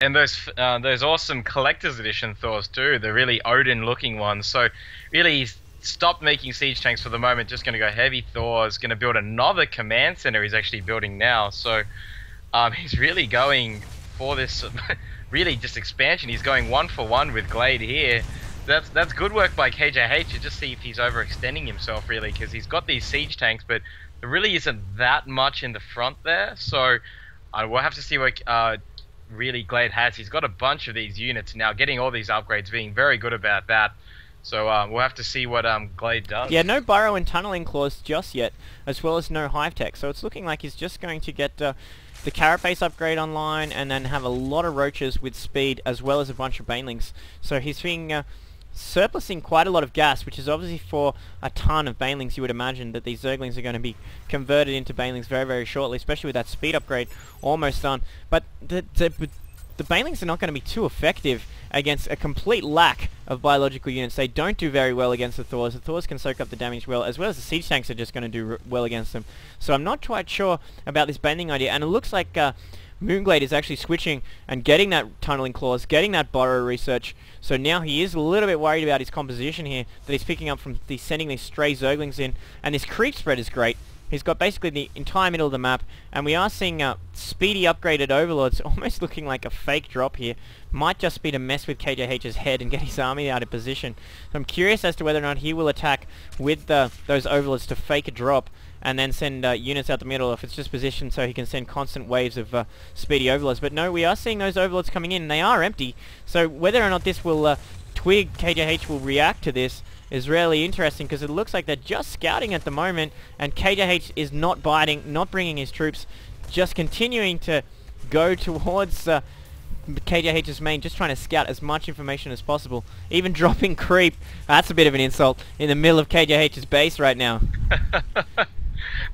And those awesome collector's edition Thors too, the really Odin-looking ones. So really, he's stopped making siege tanks for the moment. Just going to go heavy Thors. Going to build another command center. He's actually building now. So he's really going for this, really just expansion. He's going 1-for-1 with Glade here. That's good work by KJH to just see if he's overextending himself really, because he's got these siege tanks, but there really isn't that much in the front there. So we'll have to see what really Glade has. He's got a bunch of these units now, getting all these upgrades, being very good about that. So we'll have to see what Glade does. Yeah, no burrow and tunneling claws just yet, as well as no hive tech. So it's looking like he's just going to get the carapace upgrade online and then have a lot of roaches with speed, as well as a bunch of banelings. So he's being surplusing quite a lot of gas, which is obviously for a ton of banelings. You would imagine that these Zerglings are going to be converted into banelings very, very shortly, especially with that speed upgrade almost done. But the banelings are not going to be too effective against a complete lack of biological units. They don't do very well against the Thors. The Thors can soak up the damage well, as well as the siege tanks are just going to do well against them. So I'm not quite sure about this baneling idea, and it looks like mOOnGlaDe is actually switching and getting that tunneling claws, getting that burrow research. So now he is a little bit worried about his composition here that he's picking up from sending these stray Zerglings in. And this creep spread is great. He's got basically the entire middle of the map, and we are seeing speedy upgraded overlords, almost looking like a fake drop here. Might just be to mess with KJH's head and get his army out of position. So I'm curious as to whether or not he will attack with those overlords to fake a drop, and then send units out the middle, if it's just positioned so he can send constant waves of speedy overlords. But no, we are seeing those overlords coming in, and they are empty. So whether or not this will twig, KJH will react to this, is really interesting, because it looks like they're just scouting at the moment, and KJH is not biting, not bringing his troops, just continuing to go towards KJH's main, just trying to scout as much information as possible. Even dropping creep, that's a bit of an insult, in the middle of KJH's base right now.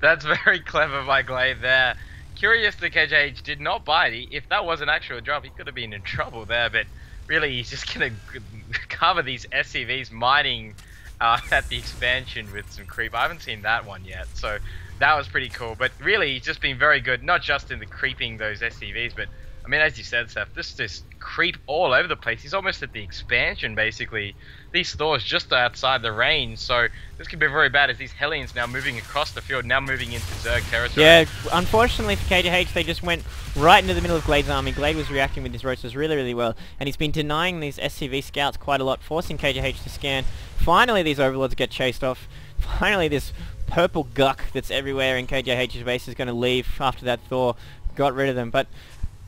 That's very clever by Glade there. Curious that KJH did not bite. If that was an actual drop, he could have been in trouble there, but really he's just going to cover these SCVs mining at the expansion with some creep. I haven't seen that one yet, so that was pretty cool. But really, he's just been very good, not just in the creeping those SCVs, but I mean, as you said, Seth, this creep all over the place. He's almost at the expansion, basically. These Thors just outside the range, so this could be very bad as these Hellions now moving across the field, now moving into Zerg territory. Yeah, unfortunately for KJH, they just went right into the middle of Glade's army. Glade was reacting with his roaches really, really well, and he's been denying these SCV scouts quite a lot, forcing KJH to scan. Finally, these overlords get chased off. Finally, this purple guck that's everywhere in KJH's base is going to leave after that Thor got rid of them. But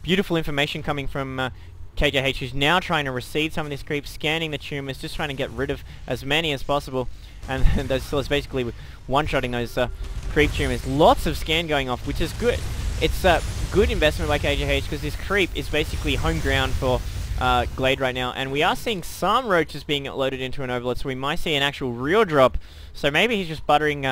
beautiful information coming from KJH, who's now trying to recede some of this creep, scanning the tumors, just trying to get rid of as many as possible. And so it's basically one-shotting those creep tumors. Lots of scan going off, which is good. It's a good investment by KJH, because this creep is basically home ground for Glade right now. And we are seeing some roaches being loaded into an overlord, so we might see an actual real drop. So maybe he's just buttering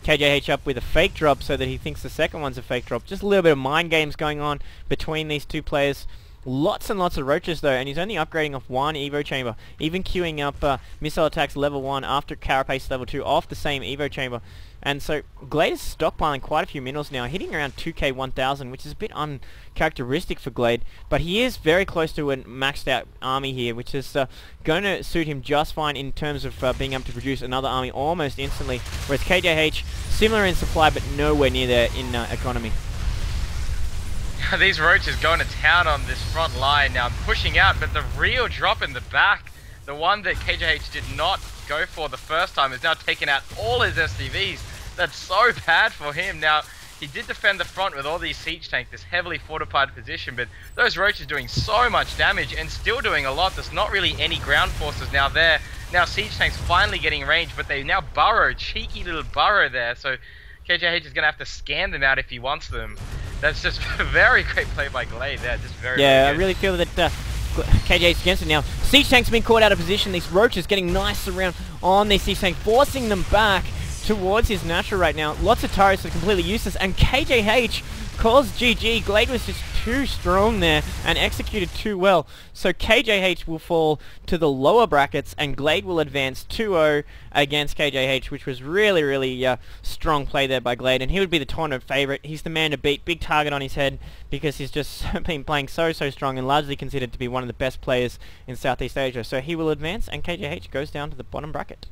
KJH up with a fake drop so that he thinks the second one's a fake drop. Just a little bit of mind games going on between these two players. Lots and lots of roaches though, and he's only upgrading off one Evo chamber, even queuing up missile attacks level 1 after carapace level 2 off the same Evo chamber. And so Glade is stockpiling quite a few minerals now, hitting around 2k 1000, which is a bit uncharacteristic for Glade, but he is very close to a maxed out army here, which is going to suit him just fine in terms of being able to produce another army almost instantly, whereas KJH, similar in supply but nowhere near there in economy. These roaches going to town on this front line now, pushing out, but the real drop in the back, the one that KJH did not go for the first time, is now taking out all his SCVs. That's so bad for him. Now, he did defend the front with all these siege tanks, this heavily fortified position, but those roaches doing so much damage and still doing a lot. There's not really any ground forces now there. Now siege tanks finally getting range, but they now burrow, cheeky little burrow there, so KJH is going to have to scan them out if he wants them. That's just a very great play by Glade there, just very, yeah, very I really feel that KJ's against it now. Siege tanks being caught out of position, these roaches getting nice around on these siege tanks, forcing them back towards his natural right now. Lots of turrets are completely useless, and KJH calls GG. Glade was just too strong there and executed too well. So KJH will fall to the lower brackets and Glade will advance 2-0 against KJH, which was really strong play there by Glade, and he would be the tournament favourite. He's the man to beat, big target on his head because he's just been playing so strong and largely considered to be one of the best players in Southeast Asia. So he will advance and KJH goes down to the bottom bracket.